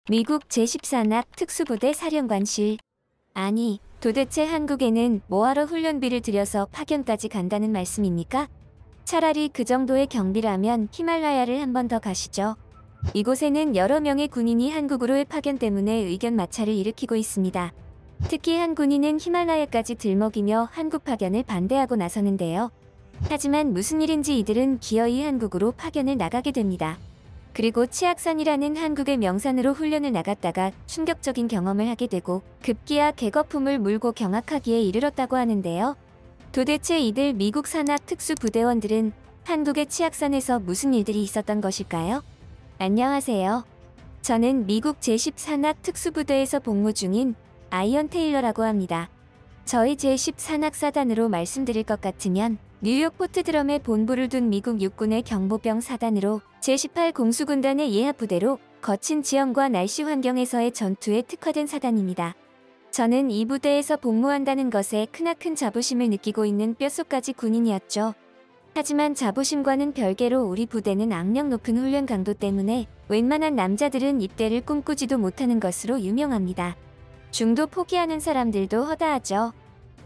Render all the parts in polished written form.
미국 제14나 특수부대 사령관실. 아니, 도대체 한국에는 뭐하러 훈련비를 들여서 파견까지 간다는 말씀입니까? 차라리 그 정도의 경비라면 히말라야를 한 번 더 가시죠. 이곳에는 여러 명의 군인이 한국으로의 파견 때문에 의견 마찰을 일으키고 있습니다. 특히 한 군인은 히말라야까지 들먹이며 한국 파견을 반대하고 나서는데요. 하지만 무슨 일인지 이들은 기어이 한국으로 파견을 나가게 됩니다. 그리고 치악산이라는 한국의 명산으로 훈련을 나갔다가 충격적인 경험을 하게 되고 급기야 개거품을 물고 경악하기에 이르렀다고 하는데요. 도대체 이들 미국 산악 특수부대원들은 한국의 치악산에서 무슨 일들이 있었던 것일까요? 안녕하세요. 저는 미국 제10산악 특수부대에서 복무 중인 아이언 테일러라고 합니다. 저희 제10산악사단으로 말씀드릴 것 같으면 뉴욕 포트드럼에 본부를 둔 미국 육군의 경보병 사단으로 제18 공수군단의 예하부대로 거친 지형과 날씨 환경에서의 전투에 특화된 사단입니다. 저는 이 부대에서 복무한다는 것에 크나큰 자부심을 느끼고 있는 뼛속까지 군인이었죠. 하지만 자부심과는 별개로 우리 부대는 악명 높은 훈련 강도 때문에 웬만한 남자들은 입대를 꿈꾸지도 못하는 것으로 유명합니다. 중도 포기하는 사람들도 허다하죠.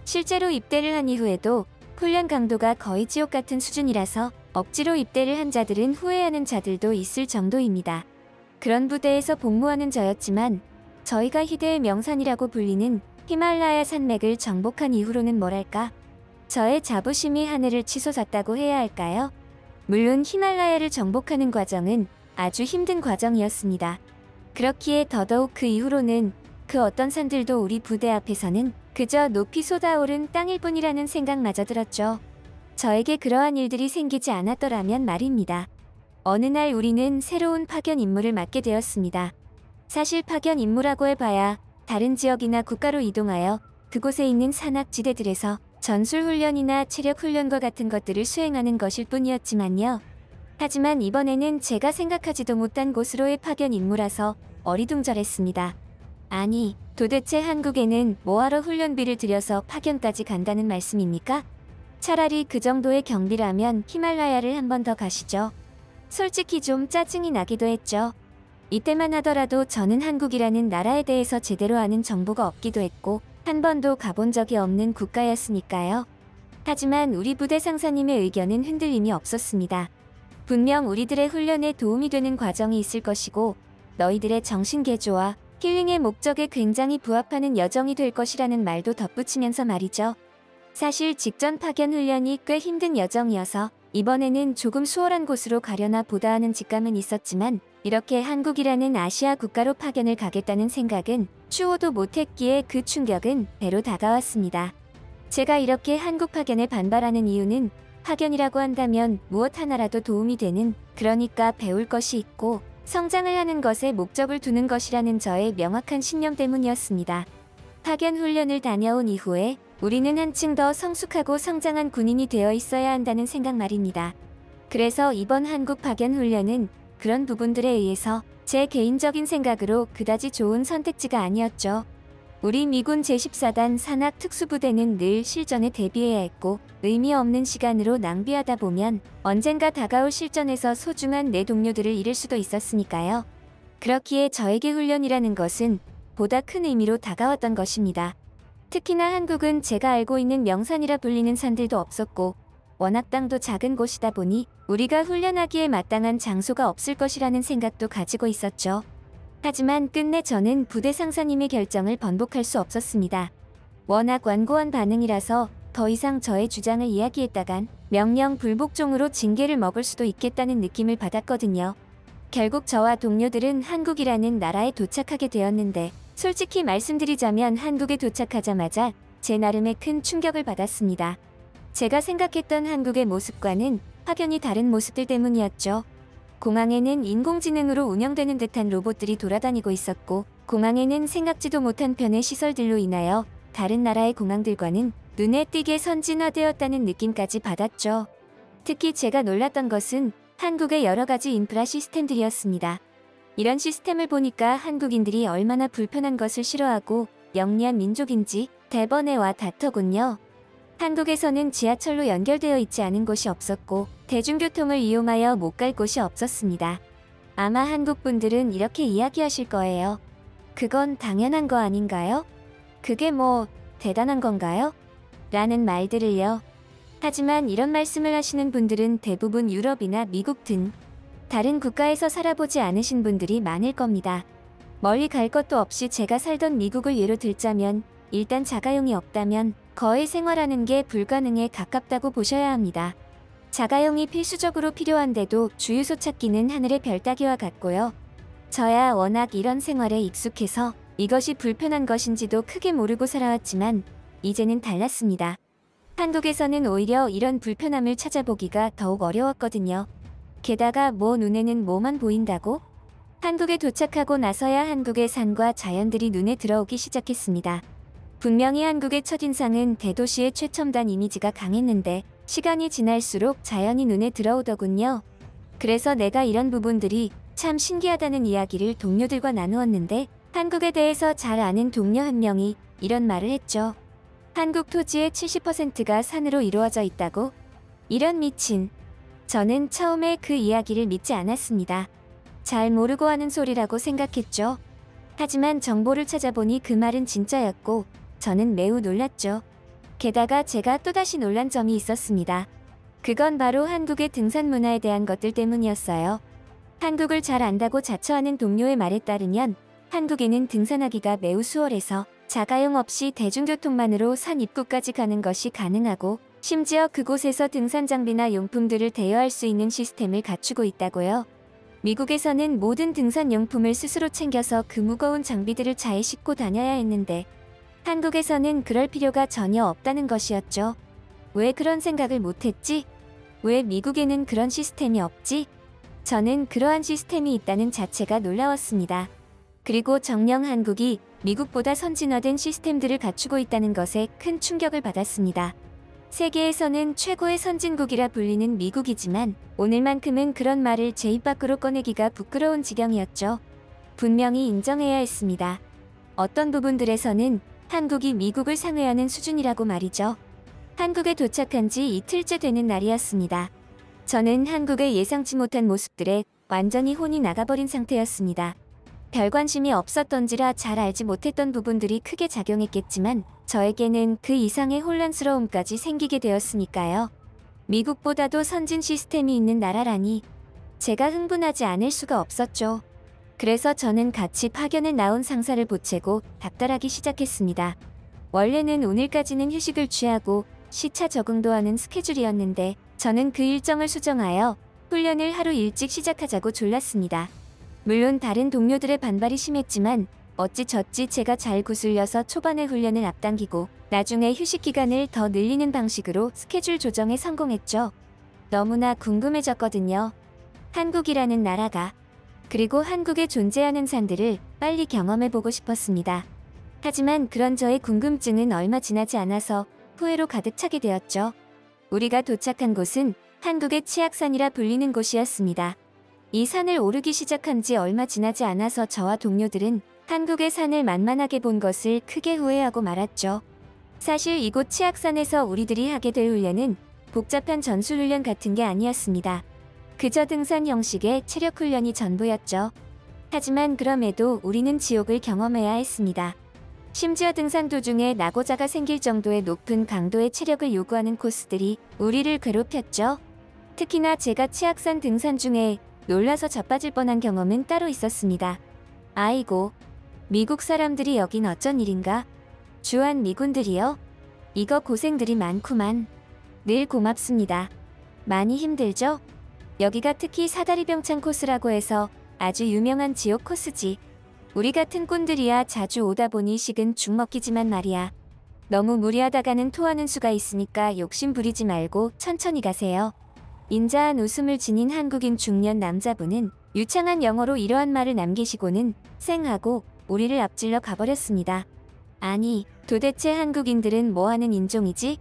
실제로 입대를 한 이후에도 훈련 강도가 거의 지옥 같은 수준이라서 억지로 입대를 한 자들은 후회하는 자들도 있을 정도입니다. 그런 부대에서 복무하는 저였지만 저희가 희대의 명산이라고 불리는 히말라야 산맥을 정복한 이후로는 뭐랄까, 저의 자부심이 하늘을 치솟았다고 해야 할까요? 물론 히말라야를 정복하는 과정은 아주 힘든 과정이었습니다. 그렇기에 더더욱 그 이후로는 그 어떤 산들도 우리 부대 앞에서는 그저 높이 솟아오른 땅일 뿐이라는 생각마저 들었죠. 저에게 그러한 일들이 생기지 않았더라면 말입니다. 어느 날 우리는 새로운 파견 임무를 맡게 되었습니다. 사실 파견 임무라고 해봐야 다른 지역이나 국가로 이동하여 그곳에 있는 산악지대들에서 전술훈련이나 체력훈련과 같은 것들을 수행하는 것일 뿐이었지만요. 하지만 이번에는 제가 생각하지도 못한 곳으로의 파견 임무라서 어리둥절했습니다. 아니, 도대체 한국에는 뭐하러 훈련비를 들여서 파견까지 간다는 말씀입니까? 차라리 그 정도의 경비라면 히말라야를 한 번 더 가시죠. 솔직히 좀 짜증이 나기도 했죠. 이때만 하더라도 저는 한국이라는 나라에 대해서 제대로 아는 정보가 없기도 했고 한 번도 가본 적이 없는 국가였으니까요. 하지만 우리 부대 상사님의 의견은 흔들림이 없었습니다. 분명 우리들의 훈련에 도움이 되는 과정이 있을 것이고 너희들의 정신 개조와 힐링의 목적에 굉장히 부합하는 여정이 될 것이라는 말도 덧붙이면서 말이죠. 사실 직전 파견 훈련이 꽤 힘든 여정이어서 이번에는 조금 수월한 곳으로 가려나 보다 하는 직감은 있었지만 이렇게 한국이라는 아시아 국가로 파견을 가겠다는 생각은 추호도 못했기에 그 충격은 배로 다가왔습니다. 제가 이렇게 한국 파견에 반발하는 이유는 파견이라고 한다면 무엇 하나라도 도움이 되는, 그러니까 배울 것이 있고 성장을 하는 것에 목적을 두는 것이라는 저의 명확한 신념 때문이었습니다. 파견 훈련을 다녀온 이후에 우리는 한층 더 성숙하고 성장한 군인이 되어 있어야 한다는 생각 말입니다. 그래서 이번 한국 파견 훈련은 그런 부분들에 의해서 제 개인적인 생각으로 그다지 좋은 선택지가 아니었죠. 우리 미군 제14단 산악 특수부대는 늘 실전에 대비해야 했고 의미 없는 시간으로 낭비하다 보면 언젠가 다가올 실전에서 소중한 내 동료들을 잃을 수도 있었으니까요. 그렇기에 저에게 훈련이라는 것은 보다 큰 의미로 다가왔던 것입니다. 특히나 한국은 제가 알고 있는 명산이라 불리는 산들도 없었고 워낙 땅도 작은 곳이다 보니 우리가 훈련하기에 마땅한 장소가 없을 것이라는 생각도 가지고 있었죠. 하지만 끝내 저는 부대 상사님의 결정을 번복할 수 없었습니다. 워낙 완고한 반응이라서 더 이상 저의 주장을 이야기했다간 명령 불복종으로 징계를 먹을 수도 있겠다는 느낌을 받았거든요. 결국 저와 동료들은 한국이라는 나라에 도착하게 되었는데 솔직히 말씀드리자면 한국에 도착하자마자 제 나름의 큰 충격을 받았습니다. 제가 생각했던 한국의 모습과는 확연히 다른 모습들 때문이었죠. 공항에는 인공지능으로 운영되는 듯한 로봇들이 돌아다니고 있었고 공항에는 생각지도 못한 편의 시설들로 인하여 다른 나라의 공항들과는 눈에 띄게 선진화되었다는 느낌까지 받았죠. 특히 제가 놀랐던 것은 한국의 여러 가지 인프라 시스템들이었습니다. 이런 시스템을 보니까 한국인들이 얼마나 불편한 것을 싫어하고 영리한 민족인지 대번에 와 닿더군요. 한국에서는 지하철로 연결되어 있지 않은 곳이 없었고 대중교통을 이용하여 못 갈 곳이 없었습니다. 아마 한국 분들은 이렇게 이야기하실 거예요. 그건 당연한 거 아닌가요? 그게 뭐 대단한 건가요? 라는 말들을요. 하지만 이런 말씀을 하시는 분들은 대부분 유럽이나 미국 등 다른 국가에서 살아보지 않으신 분들이 많을 겁니다. 멀리 갈 것도 없이 제가 살던 미국을 예로 들자면 일단 자가용이 없다면 거의 생활하는 게 불가능에 가깝다고 보셔야 합니다. 자가용이 필수적으로 필요한데도 주유소 찾기는 하늘의 별 따기와 같고요. 저야 워낙 이런 생활에 익숙해서 이것이 불편한 것인지도 크게 모르고 살아왔지만 이제는 달랐습니다. 한국에서는 오히려 이런 불편함을 찾아보기가 더욱 어려웠거든요. 게다가 뭐 눈에는 뭐만 보인다고? 한국에 도착하고 나서야 한국의 산과 자연들이 눈에 들어오기 시작했습니다. 분명히 한국의 첫인상은 대도시의 최첨단 이미지가 강했는데 시간이 지날수록 자연이 눈에 들어오더군요. 그래서 내가 이런 부분들이 참 신기하다는 이야기를 동료들과 나누었는데 한국에 대해서 잘 아는 동료 한 명이 이런 말을 했죠. 한국 토지의 70%가 산으로 이루어져 있다고? 이런 미친. 저는 처음에 그 이야기를 믿지 않았습니다. 잘 모르고 하는 소리라고 생각했죠. 하지만 정보를 찾아보니 그 말은 진짜였고 저는 매우 놀랐죠. 게다가 제가 또다시 놀란 점이 있었습니다. 그건 바로 한국의 등산 문화에 대한 것들 때문이었어요. 한국을 잘 안다고 자처하는 동료의 말에 따르면 한국에는 등산하기가 매우 수월해서 자가용 없이 대중교통만으로 산 입구까지 가는 것이 가능하고 심지어 그곳에서 등산 장비나 용품들을 대여할 수 있는 시스템을 갖추고 있다고요. 미국에서는 모든 등산 용품을 스스로 챙겨서 그 무거운 장비들을 차에 싣고 다녀야 했는데 한국에서는 그럴 필요가 전혀 없다는 것이었죠. 왜 그런 생각을 못했지? 왜 미국에는 그런 시스템이 없지? 저는 그러한 시스템이 있다는 자체가 놀라웠습니다. 그리고 정녕 한국이 미국보다 선진화된 시스템들을 갖추고 있다는 것에 큰 충격을 받았습니다. 세계에서는 최고의 선진국이라 불리는 미국이지만 오늘만큼은 그런 말을 제 입 밖으로 꺼내기가 부끄러운 지경이었죠. 분명히 인정해야 했습니다. 어떤 부분들에서는 한국이 미국을 상회하는 수준이라고 말이죠. 한국에 도착한 지 이틀째 되는 날이었습니다. 저는 한국의 예상치 못한 모습들에 완전히 혼이 나가버린 상태였습니다. 별 관심이 없었던지라 잘 알지 못했던 부분들이 크게 작용했겠지만 저에게는 그 이상의 혼란스러움까지 생기게 되었으니까요. 미국보다도 선진 시스템이 있는 나라라니 제가 흥분하지 않을 수가 없었죠. 그래서 저는 같이 파견을 나온 상사를 보채고 답답하기 시작했습니다. 원래는 오늘까지는 휴식을 취하고 시차 적응도 하는 스케줄이었는데 저는 그 일정을 수정하여 훈련을 하루 일찍 시작하자고 졸랐습니다. 물론 다른 동료들의 반발이 심했지만 어찌저찌 제가 잘 구슬려서 초반에 훈련을 앞당기고 나중에 휴식 기간을 더 늘리는 방식으로 스케줄 조정에 성공했죠. 너무나 궁금해졌거든요. 한국이라는 나라가. 그리고 한국에 존재하는 산들을 빨리 경험해보고 싶었습니다. 하지만 그런 저의 궁금증은 얼마 지나지 않아서 후회로 가득 차게 되었죠. 우리가 도착한 곳은 한국의 치악산이라 불리는 곳이었습니다. 이 산을 오르기 시작한 지 얼마 지나지 않아서 저와 동료들은 한국의 산을 만만하게 본 것을 크게 후회하고 말았죠. 사실 이곳 치악산에서 우리들이 하게 될 훈련은 복잡한 전술훈련 같은 게 아니었습니다. 그저 등산 형식의 체력 훈련이 전부였죠. 하지만 그럼에도 우리는 지옥을 경험해야 했습니다. 심지어 등산 도중에 낙오자가 생길 정도의 높은 강도의 체력을 요구하는 코스들이 우리를 괴롭혔죠. 특히나 제가 치악산 등산 중에 놀라서 자빠질 뻔한 경험은 따로 있었습니다. 아이고, 미국 사람들이 여긴 어쩐 일인가? 주한 미군들이요? 이거 고생들이 많구만. 늘 고맙습니다. 많이 힘들죠? 여기가 특히 사다리병창 코스라고 해서 아주 유명한 지옥 코스지. 우리 같은 꾼들이야 자주 오다 보니 식은 죽 먹기지만 말이야. 너무 무리하다가는 토하는 수가 있으니까 욕심 부리지 말고 천천히 가세요. 인자한 웃음을 지닌 한국인 중년 남자분은 유창한 영어로 이러한 말을 남기시고는 쌩하고 우리를 앞질러 가버렸습니다. 아니, 도대체 한국인들은 뭐하는 인종이지?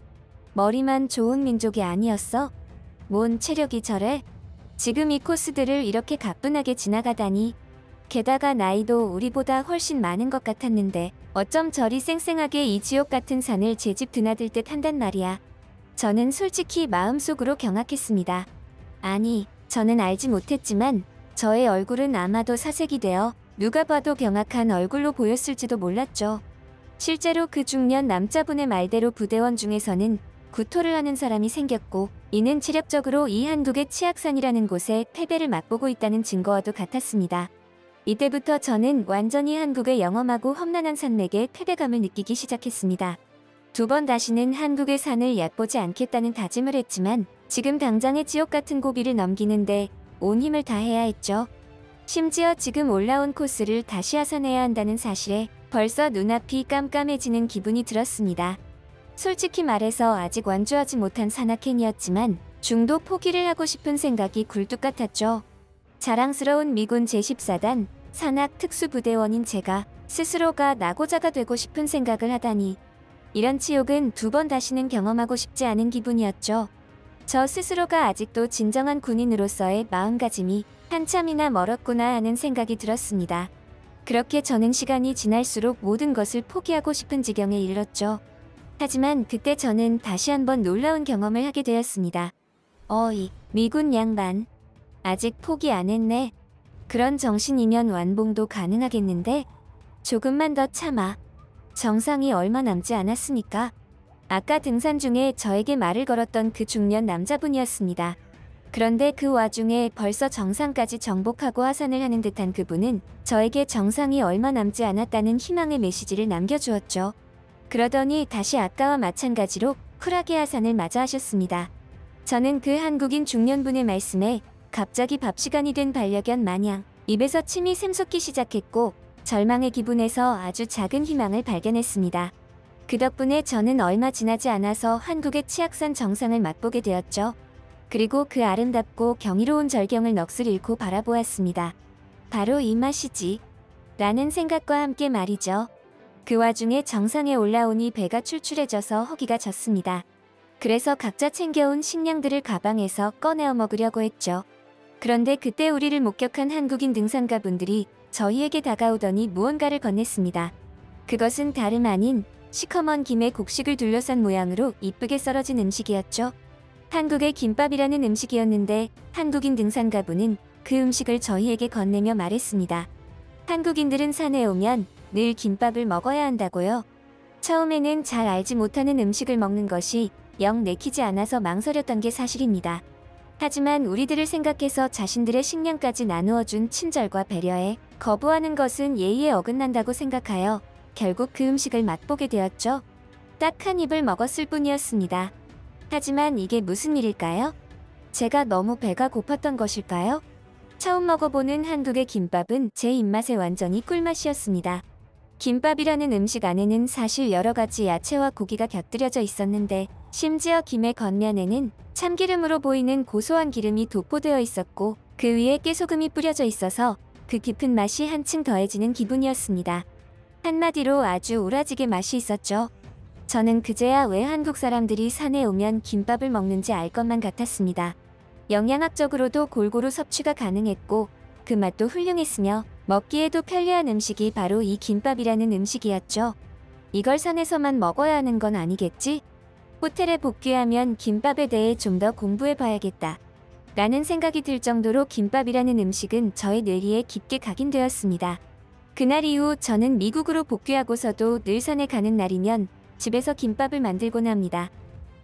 머리만 좋은 민족이 아니었어? 뭔 체력이 저래? 지금 이 코스들을 이렇게 가뿐하게 지나가다니. 게다가 나이도 우리보다 훨씬 많은 것 같았는데 어쩜 저리 쌩쌩하게 이 지옥 같은 산을 제 집 드나들 듯 한단 말이야. 저는 솔직히 마음속으로 경악했습니다. 아니, 저는 알지 못했지만 저의 얼굴은 아마도 사색이 되어 누가 봐도 병약한 얼굴로 보였을지도 몰랐죠. 실제로 그 중년 남자분의 말대로 부대원 중에서는 구토를 하는 사람이 생겼고, 이는 체력적으로 이 한국의 치악산이라는 곳에 패배를 맛보고 있다는 증거와도 같았습니다. 이때부터 저는 완전히 한국의 영험하고 험난한 산맥에 패배감을 느끼기 시작했습니다. 2번 다시는 한국의 산을 얕보지 않겠다는 다짐을 했지만 지금 당장의 지옥 같은 고비를 넘기는데 온 힘을 다해야 했죠. 심지어 지금 올라온 코스를 다시 하산해야 한다는 사실에 벌써 눈앞이 깜깜해지는 기분이 들었습니다. 솔직히 말해서 아직 완주하지 못한 산악행이었지만 중도 포기를 하고 싶은 생각이 굴뚝 같았죠. 자랑스러운 미군 제14단 산악 특수부대원인 제가 스스로가 낙오자가 되고 싶은 생각을 하다니, 이런 치욕은 2번 다시는 경험하고 싶지 않은 기분이었죠. 저 스스로가 아직도 진정한 군인으로서의 마음가짐이 한참이나 멀었구나 하는 생각이 들었습니다. 그렇게 저는 시간이 지날수록 모든 것을 포기하고 싶은 지경에 이르렀죠. 하지만 그때 저는 다시 한번 놀라운 경험을 하게 되었습니다. 어이, 미군 양반. 아직 포기 안 했네. 그런 정신이면 완봉도 가능하겠는데? 조금만 더 참아. 정상이 얼마 남지 않았으니까. 아까 등산 중에 저에게 말을 걸었던 그 중년 남자분이었습니다. 그런데 그 와중에 벌써 정상까지 정복하고 하산을 하는 듯한 그분은 저에게 정상이 얼마 남지 않았다는 희망의 메시지를 남겨주었죠. 그러더니 다시 아까와 마찬가지로 쿨하게 하산을 마저 하셨습니다. 저는 그 한국인 중년분의 말씀에 갑자기 밥 시간이 된 반려견 마냥 입에서 침이 샘솟기 시작했고, 절망의 기분에서 아주 작은 희망을 발견했습니다. 그 덕분에 저는 얼마 지나지 않아서 한국의 치악산 정상을 맛보게 되었죠. 그리고 그 아름답고 경이로운 절경을 넋을 잃고 바라보았습니다. 바로 이 맛이지. 라는 생각과 함께 말이죠. 그 와중에 정상에 올라오니 배가 출출해져서 허기가 졌습니다. 그래서 각자 챙겨온 식량들을 가방에서 꺼내어 먹으려고 했죠. 그런데 그때 우리를 목격한 한국인 등산가분들이 저희에게 다가오더니 무언가를 건넸습니다. 그것은 다름 아닌 시커먼 김에 곡식을 둘러싼 모양으로 이쁘게 썰어진 음식이었죠. 한국의 김밥이라는 음식이었는데 한국인 등산가분은 그 음식을 저희에게 건네며 말했습니다. 한국인들은 산에 오면 늘 김밥을 먹어야 한다고요. 처음에는 잘 알지 못하는 음식을 먹는 것이 영 내키지 않아서 망설였던 게 사실입니다. 하지만 우리들을 생각해서 자신들의 식량까지 나누어준 친절과 배려에 거부하는 것은 예의에 어긋난다고 생각하여 결국 그 음식을 맛보게 되었죠. 딱 한 입을 먹었을 뿐이었습니다. 하지만 이게 무슨 일일까요? 제가 너무 배가 고팠던 것일까요? 처음 먹어보는 한국의 김밥은 제 입맛에 완전히 꿀맛이었습니다. 김밥이라는 음식 안에는 사실 여러 가지 야채와 고기가 곁들여져 있었는데, 심지어 김의 겉면에는 참기름으로 보이는 고소한 기름이 도포되어 있었고, 그 위에 깨소금이 뿌려져 있어서 그 깊은 맛이 한층 더해지는 기분이었습니다. 한마디로 아주 우라지게 맛이 있었죠. 저는 그제야 왜 한국 사람들이 산에 오면 김밥을 먹는지 알 것만 같았습니다. 영양학적으로도 골고루 섭취가 가능했고 그 맛도 훌륭했으며 먹기에도 편리한 음식이 바로 이 김밥이라는 음식이었죠. 이걸 산에서만 먹어야 하는 건 아니겠지? 호텔에 복귀하면 김밥에 대해 좀 더 공부해봐야겠다. 라는 생각이 들 정도로 김밥이라는 음식은 저의 뇌리에 깊게 각인되었습니다. 그날 이후 저는 미국으로 복귀하고서도 늘 산에 가는 날이면 집에서 김밥을 만들곤 합니다.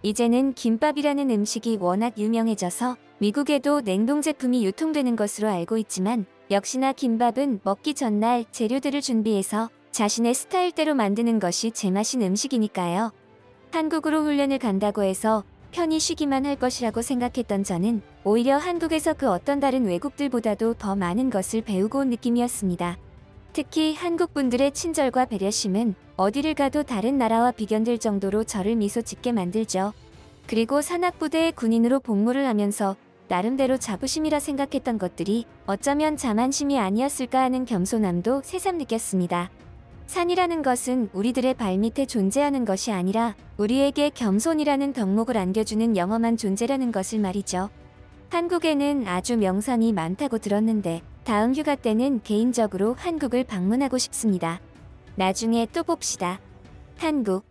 이제는 김밥이라는 음식이 워낙 유명해져서 미국에도 냉동 제품이 유통되는 것으로 알고 있지만, 역시나 김밥은 먹기 전날 재료들을 준비해서 자신의 스타일대로 만드는 것이 제맛인 음식이니까요. 한국으로 훈련을 간다고 해서 편히 쉬기만 할 것이라고 생각했던 저는 오히려 한국에서 그 어떤 다른 외국들보다도 더 많은 것을 배우고 온 느낌이었습니다. 특히 한국 분들의 친절과 배려심은 어디를 가도 다른 나라와 비견될 정도로 저를 미소 짓게 만들죠. 그리고 산악부대의 군인으로 복무를 하면서 나름대로 자부심이라 생각했던 것들이 어쩌면 자만심이 아니었을까 하는 겸손함도 새삼 느꼈습니다. 산이라는 것은 우리들의 발밑에 존재하는 것이 아니라 우리에게 겸손이라는 덕목을 안겨주는 영험한 존재라는 것을 말이죠. 한국에는 아주 명산이 많다고 들었는데 다음 휴가 때는 개인적으로 한국을 방문하고 싶습니다. 나중에 또 봅시다. 한국